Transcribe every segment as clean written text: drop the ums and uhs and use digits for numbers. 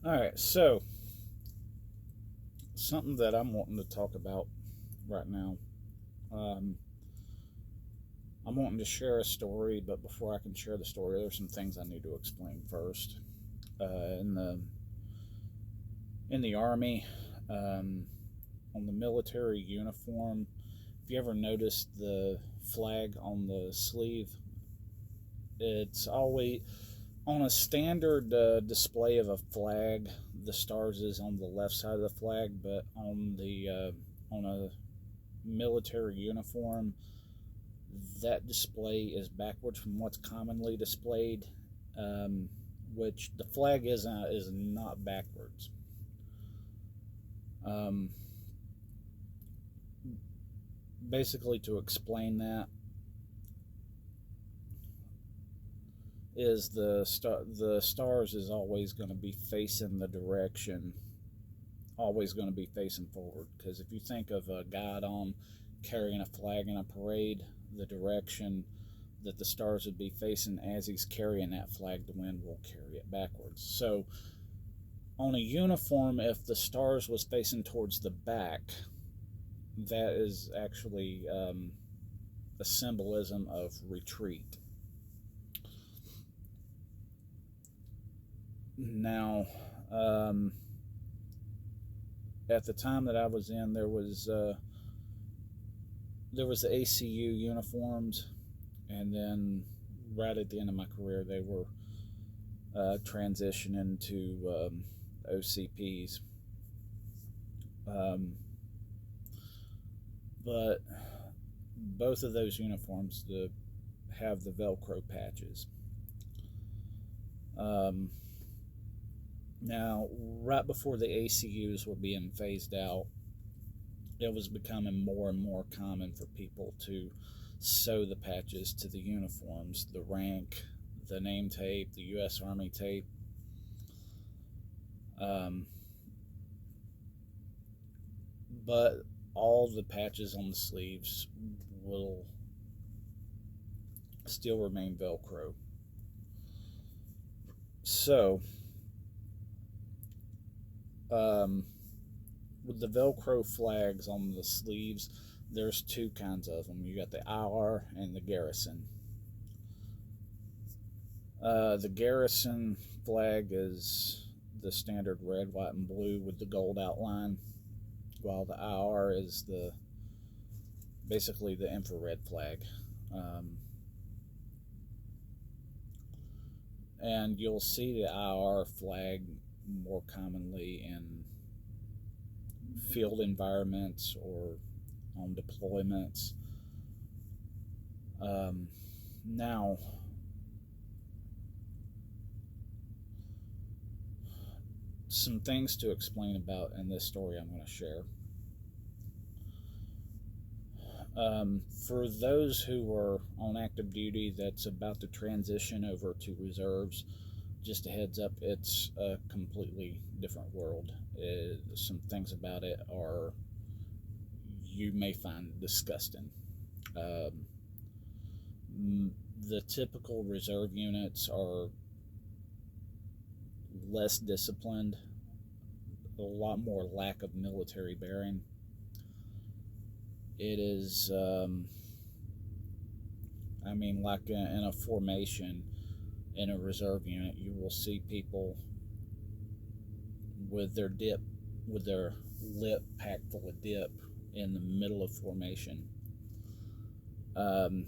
All right, so something that I'm wanting to talk about right now. Um, I'm wanting to share a story, but before I can share the story, there's some things I need to explain first. In the army, um, on the military uniform, if you ever noticed the flag on the sleeve, it's always on a standard display of a flag. The stars is on the left side of the flag, but on a military uniform, that display is backwards from what's commonly displayed, um, which the flag is not backwards. Um, Basically, to explain that, is the stars is always going to be facing the direction, always going to be facing forward. Because if you think of a guide on carrying a flag in a parade, the direction that the stars would be facing as he's carrying that flag, the wind will carry it backwards. So on a uniform, if the stars was facing towards the back, that is actually a symbolism of retreat. Now, um, at the time that I was in, there was the ACU uniforms, and then right at the end of my career, they were transitioning to OCPs. Um, but both of those uniforms have the Velcro patches. Um, Now, right before the ACUs were being phased out, it was becoming more and more common for people to sew the patches to the uniforms, the rank, the name tape, the U.S. Army tape. Um, but all the patches on the sleeves will still remain Velcro. So, um, with the Velcro flags on the sleeves, there's two kinds of them. You got the IR and the Garrison. The Garrison flag is the standard red, white, and blue with the gold outline, while the IR is the basically the infrared flag. Um, and you'll see the IR flag more commonly in field environments or on deployments. Now, some things to explain about in this story I'm going to share. For those who are on active duty that's about to transition over to reserves, just a heads up, it's a completely different world. Some things about it are you may find disgusting. Um, the typical reserve units are less disciplined, a lot more lack of military bearing. It is, like in a formation in a reserve unit, you will see people with with their lip packed full of dip in the middle of formation. Um,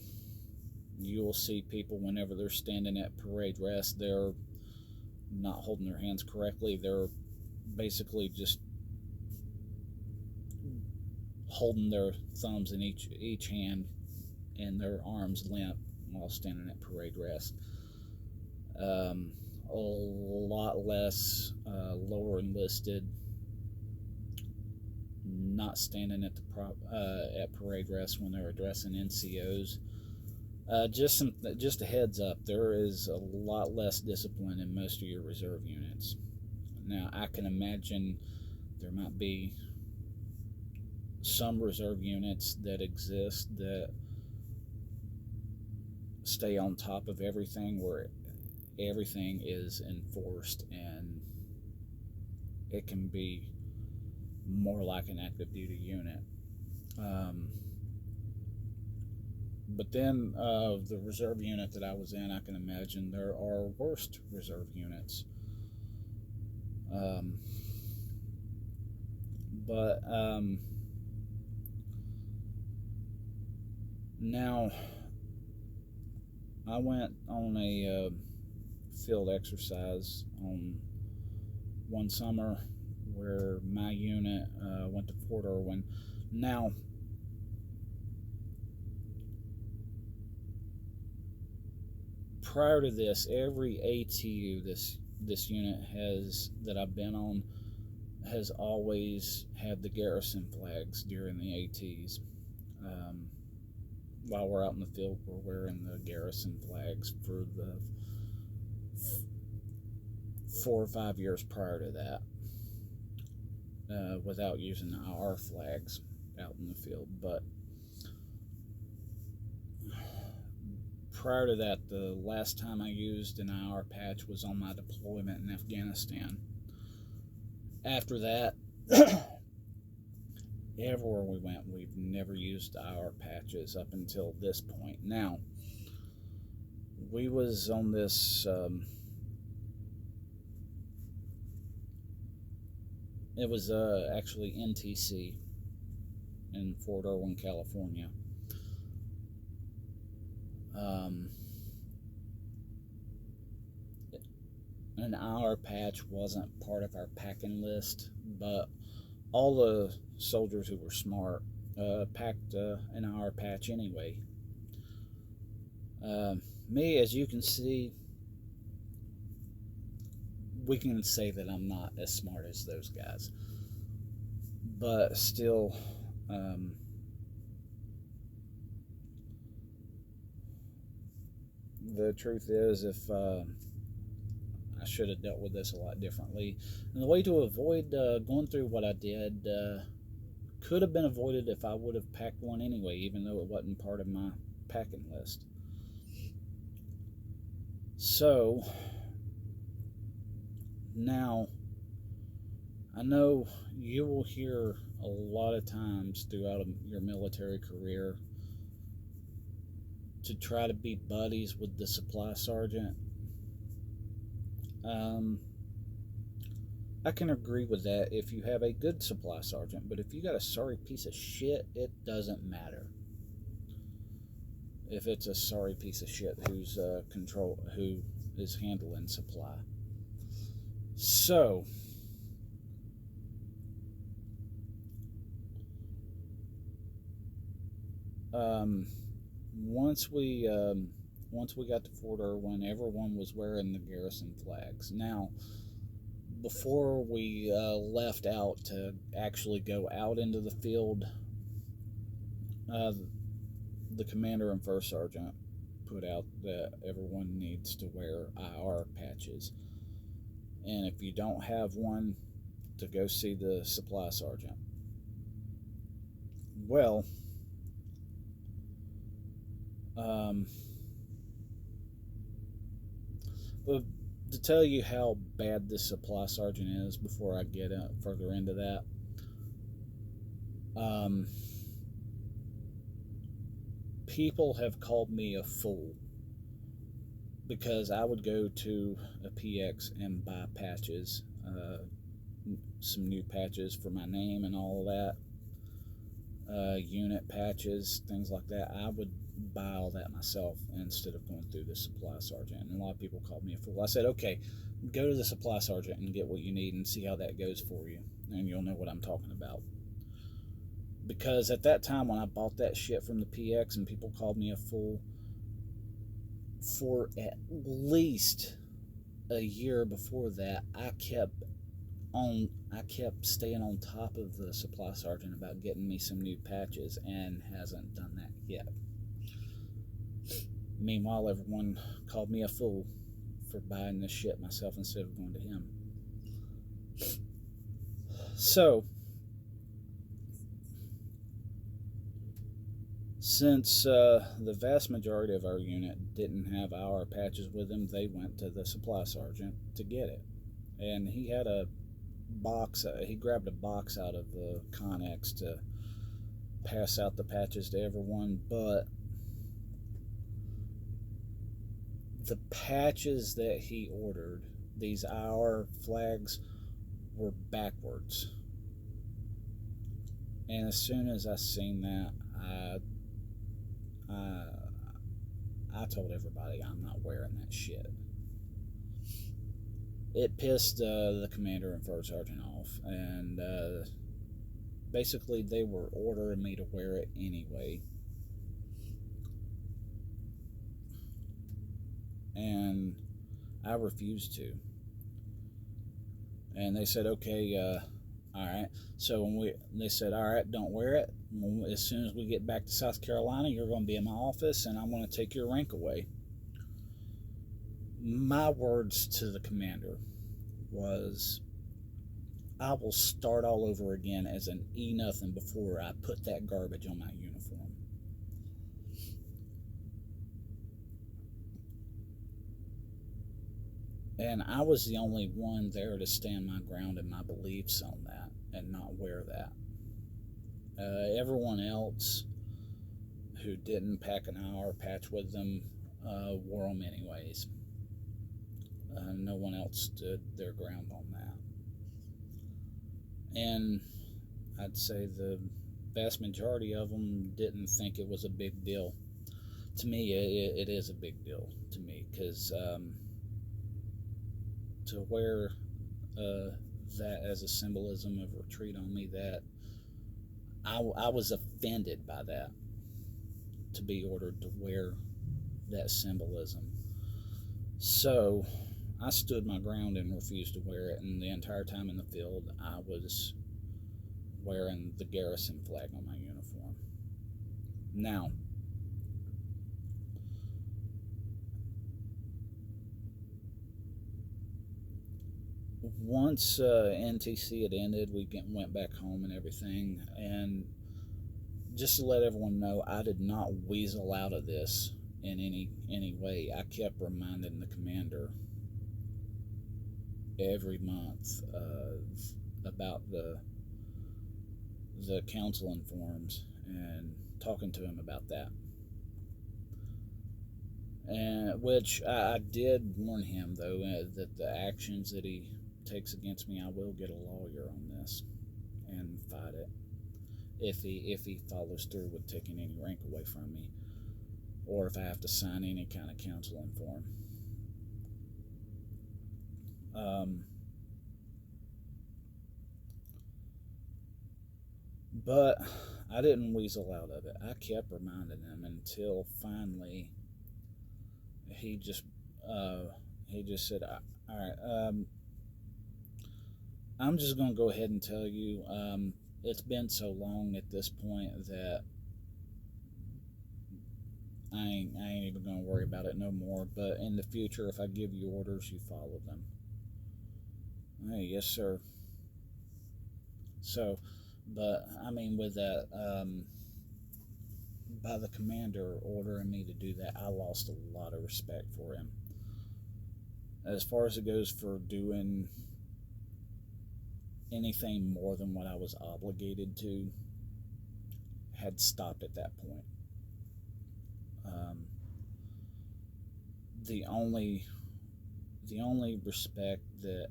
you will see people whenever they're standing at parade rest, they're not holding their hands correctly. They're basically just holding their thumbs in each hand and their arms limp while standing at parade rest. Um, a lot less lower enlisted not standing at at parade rest when they're addressing NCOs. Just a heads up, there is a lot less discipline in most of your reserve units. Now, I can imagine there might be some reserve units that exist that stay on top of everything, where everything is enforced and it can be more like an active duty unit. But then the reserve unit that I was in, I can imagine there are worse reserve units. But now I went on a field exercise on one summer where my unit went to Fort Irwin. Now, prior to this, every ATU this unit has that I've been on has always had the garrison flags during the ATs. While we're out in the field, we're wearing the garrison flags for the 4 or 5 years prior to that, without using our flags out in the field. But prior to that, the last time I used an IR patch was on my deployment in Afghanistan. After that, everywhere we went, we've never used IR patches up until this point. Now, we was on this, it was actually NTC in Fort Irwin, California. An IR patch wasn't part of our packing list, but all the soldiers who were smart packed an IR patch anyway. Me, as you can see, we can say that I'm not as smart as those guys, but still, the truth is, if I should have dealt with this a lot differently. And the way to avoid going through what I did could have been avoided if I would have packed one anyway, even though it wasn't part of my packing list. So, now, I know you will hear a lot of times throughout your military career to try to be buddies with the supply sergeant. I can agree with that if you have a good supply sergeant, but if you got a sorry piece of shit, it doesn't matter. If it's a sorry piece of shit who is handling supply. So, once we got to Fort Irwin, everyone was wearing the garrison flags. Now, before we left out to actually go out into the field, the commander and first sergeant put out that everyone needs to wear IR patches. And if you don't have one, to go see the supply sergeant. Well, to tell you how bad this supply sergeant is before I get further into that, people have called me a fool because I would go to a PX and buy patches, some new patches for my name and all of that, unit patches, things like that. I would buy all that myself instead of going through the supply sergeant. And a lot of people called me a fool. I said, okay, go to the supply sergeant and get what you need and see how that goes for you, and you'll know what I'm talking about. Because at that time when I bought that shit from the PX and people called me a fool, for at least a year before that, I kept staying on top of the supply sergeant about getting me some new patches, and hasn't done that yet. Meanwhile, everyone called me a fool for buying this shit myself instead of going to him. So, since the vast majority of our unit didn't have our patches with them, they went to the supply sergeant to get it. And he had a box. He grabbed a box out of the Connex to pass out the patches to everyone, but the patches that he ordered, these IR flags, were backwards. And as soon as I seen that, I told everybody I'm not wearing that shit. It pissed the commander and first sergeant off, and basically they were ordering me to wear it anyway. And I refused to. And they said, okay, all right. So they said, all right, don't wear it. As soon as we get back to South Carolina, you're going to be in my office, and I'm going to take your rank away. My words to the commander was, I will start all over again as an E-nothing before I put that garbage on my uniform. And I was the only one there to stand my ground and my beliefs on that and not wear that. Everyone else who didn't pack an IR patch with them wore them anyways. No one else stood their ground on that. And I'd say the vast majority of them didn't think it was a big deal. To me, it is a big deal to me, because to wear that as a symbolism of retreat on me, that I was offended by that, to be ordered to wear that symbolism. So I stood my ground and refused to wear it, and the entire time in the field I was wearing the garrison flag on my uniform. Now, once NTC had ended, we went back home and everything, and just to let everyone know, I did not weasel out of this in any way. I kept reminding the commander every month about the counseling forums and talking to him about that. And which I did warn him, though, that the actions that he takes against me, I will get a lawyer on this and fight it if he follows through with taking any rank away from me, or if I have to sign any kind of counseling form. But I didn't weasel out of it. I kept reminding him until finally he just said, all right, I'm just going to go ahead and tell you, it's been so long at this point that I ain't even going to worry about it no more. But in the future, if I give you orders, you follow them. Hey, yes, sir. So, but I mean, with that, by the commander ordering me to do that, I lost a lot of respect for him. As far as it goes for doing anything more than what I was obligated to, had stopped at that point. The only respect that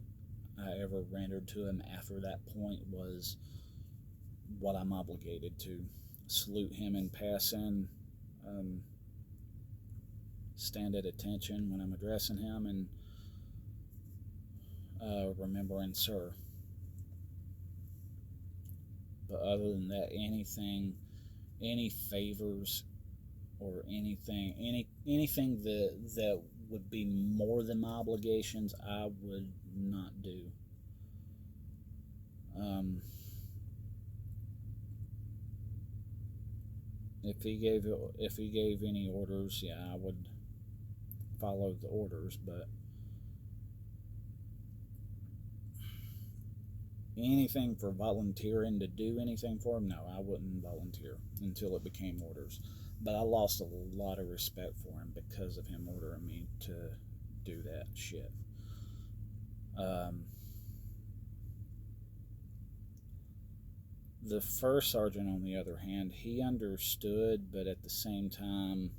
I ever rendered to him after that point was what I'm obligated to: salute him in passing, stand at attention when I'm addressing him, and remembering sir. But other than that, any favors or anything that would be more than my obligations, I would not do. If he gave any orders, yeah, I would follow the orders. But anything for volunteering to do anything for him, no, I wouldn't volunteer until it became orders. But I lost a lot of respect for him because of him ordering me to do that shit. The first sergeant, on the other hand, he understood, but at the same time,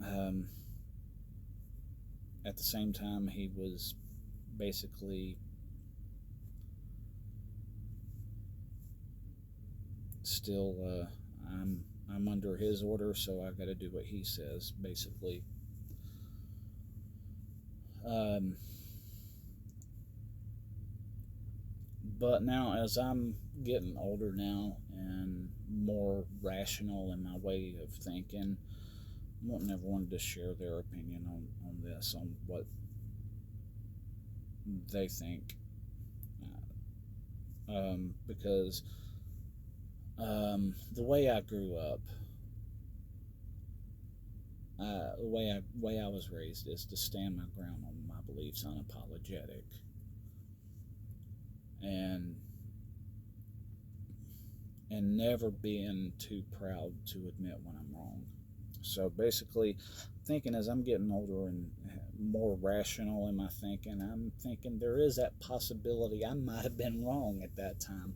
um, he was basically still, I'm under his order, so I got to do what he says, basically. But now, as I'm getting older now and more rational in my way of thinking, I want everyone to share their opinion on this, on what they think. Because the way I grew up, the way I was raised is to stand my ground on my beliefs, unapologetic, and never being too proud to admit when I'm wrong. So basically, thinking as I'm getting older and more rational in my thinking, I'm thinking there is that possibility I might have been wrong at that time.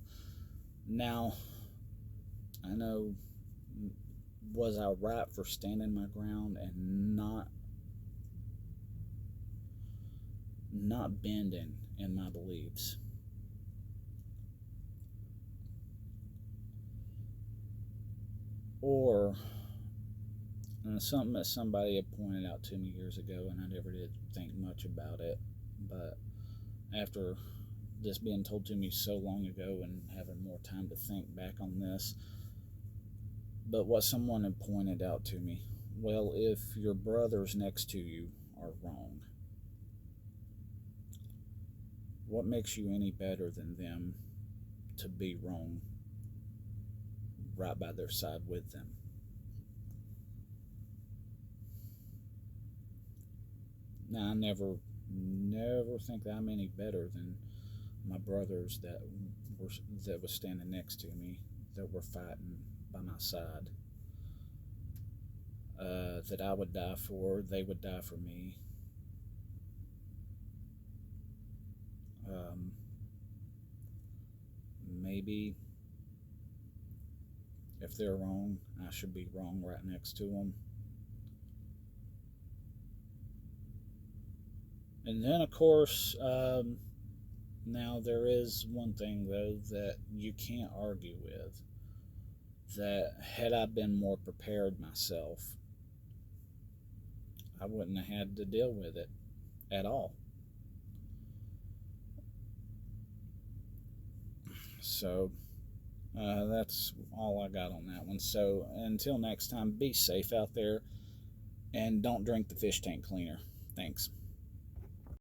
Now, I know, was I right for standing my ground and not bending in my beliefs? Or something that somebody had pointed out to me years ago, and I never did think much about it, but after this being told to me so long ago and having more time to think back on this, but what someone had pointed out to me, well, if your brothers next to you are wrong, what makes you any better than them to be wrong right by their side with them? Now, I never think that I'm any better than my brothers that was standing next to me, that were fighting by my side, that I would die for, they would die for me. Maybe if they're wrong, I should be wrong right next to them. And then, of course, now there is one thing, though, that you can't argue with. That had I been more prepared myself, I wouldn't have had to deal with it at all. So that's all I got on that one. So until next time, be safe out there and don't drink the fish tank cleaner. Thanks.